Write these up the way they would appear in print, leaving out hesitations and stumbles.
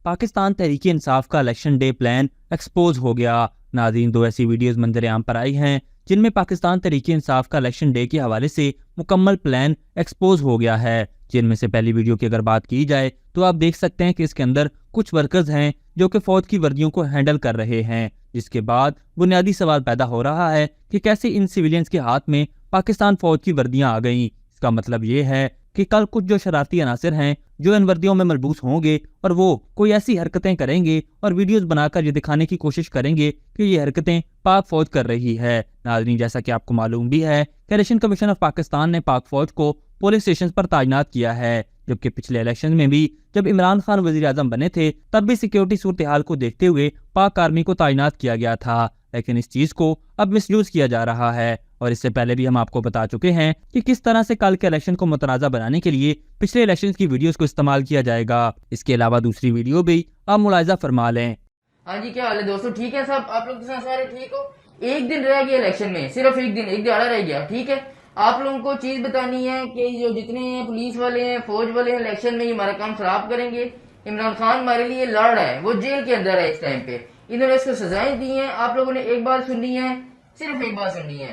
पाकिस्तान तहरीक इंसाफ का election day plan expose हो गया। नाज़रीन, दो ऐसी वीडियोस मंजर आम पर आई हैं जिनमें पाकिस्तान तहरीक इंसाफ का इलेक्शन डे के हवाले से मुकम्मल प्लान एक्सपोज हो गया है। जिनमें से पहली वीडियो की अगर बात की जाए तो आप देख सकते हैं कि इसके अंदर कुछ वर्कर्स हैं जो कि फौज की वर्दियों को हैंडल कर रहे हैं, जिसके बाद बुनियादी सवाल पैदा हो रहा है कि कैसे इन सिविलियंस के हाथ में पाकिस्तान फौज की वर्दियां आ गईं। इसका मतलब ये है कि कल कुछ जो शरारती अनासर हैं जो इन वर्दियों में मलबूस होंगे और वो कोई ऐसी हरकतें करेंगे और वीडियोस बनाकर ये दिखाने की कोशिश करेंगे कि ये हरकतें पाक फौज कर रही है। नाज़रीन, जैसा कि आपको मालूम भी है कि इलेक्शन कमीशन ऑफ पाकिस्तान ने पाक फौज को पुलिस स्टेशन पर तैनात किया है, जबकि पिछले इलेक्शन में भी जब इमरान खान वजीर आजम बने थे तब भी सिक्योरिटी सूरत हाल को देखते हुए पाक आर्मी को तैनात किया गया था। लेकिन इस चीज को अब मिसयूज किया जा रहा है और इससे पहले भी हम आपको बता चुके हैं कि किस तरह से कल के इलेक्शन को मुतनाज़ा बनाने के लिए पिछले इलेक्शन की वीडियोस को इस्तेमाल किया जाएगा। इसके अलावा दूसरी वीडियो भी आप मुलाहिजा फरमा लें। हाँ जी, क्या हाल है दोस्तों? ठीक है सब? आप लोग सारे ठीक हो? एक दिन रह गया इलेक्शन में, सिर्फ एक दिन, एक दिहाड़ा रह गया। ठीक है, आप लोगों को चीज बतानी है कि जो जितने पुलिस वाले हैं, फौज वाले हैं, इलेक्शन में हमारा काम खराब करेंगे। इमरान खान हमारे लिए लड़ रहा है, वो जेल के अंदर है इस टाइम पे, इन्होंने इसको सजाएं दी हैं। आप लोगों ने एक बात सुननी है, सिर्फ एक बात सुननी है।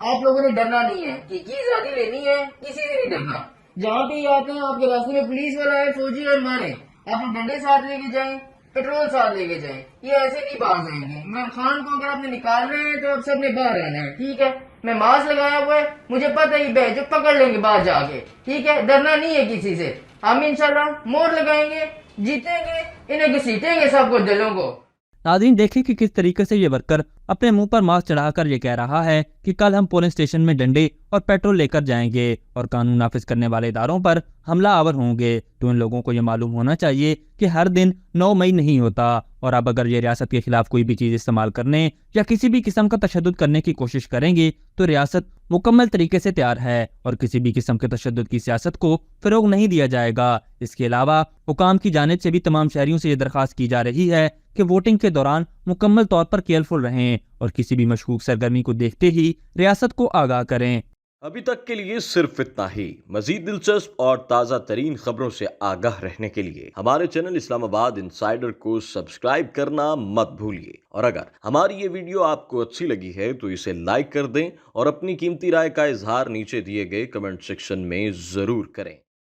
आप लोगों ने डरना नहीं है कि आजादी लेनी है, किसी से नहीं डरना। जहाँ पे आते हैं आपके रास्ते में पुलिस वाला है, फौजी और मारे, आप डंडे साथ लेके जाएं, पेट्रोल साथ लेके जाएं, ये ऐसे नहीं बाहर जाएंगे। इमरान खान को अगर आपने निकालना है तो आप सबने बाहर रहना है। ठीक है, मैं मास्क लगाया हुआ है, मुझे पता ही है जो पकड़ लेंगे बाहर जाके। ठीक है, डरना नहीं है किसी से। हम इंशाल्लाह मोर लगाएंगे, जीतेंगे, इन्हें घसीटेंगे सबको, दिलों को। नाज़रीन, देखें कि किस तरीके से ये वर्कर अपने मुंह पर मास्क चढ़ाकर ये कह रहा है कि कल हम पोलिंग स्टेशन में डंडे और पेट्रोल लेकर जाएंगे और कानून नाफिज करने वाले इदारों पर हमला आवर होंगे। तो इन लोगों को ये मालूम होना चाहिए कि हर दिन 9 मई नहीं होता और अब अगर ये रियासत के खिलाफ कोई भी चीज़ इस्तेमाल करने या किसी भी किस्म का तशद्दुद करने की कोशिश करेंगे तो रियासत मुकम्मल तरीके से तैयार है और किसी भी किस्म के तशद्दुद की सियासत को फ़रोग नहीं दिया जाएगा। इसके अलावा हुकाम की जानिब से भी तमाम शहरियों से ये दरख्वास्त की जा रही है कि वोटिंग के दौरान मुकम्मल तौर पर केयरफुल रहें और किसी भी मशकूक सरगर्मी को देखते ही रियासत को आगाह करें। अभी तक के लिए सिर्फ इतना ही। मजीद दिलचस्प और ताज़ा तरीन खबरों से आगाह रहने के लिए हमारे चैनल इस्लामाबाद इंसाइडर को सब्सक्राइब करना मत भूलिए। और अगर हमारी ये वीडियो आपको अच्छी लगी है तो इसे लाइक कर दें और अपनी कीमती राय का इजहार नीचे दिए गए कमेंट सेक्शन में ज़रूर करें।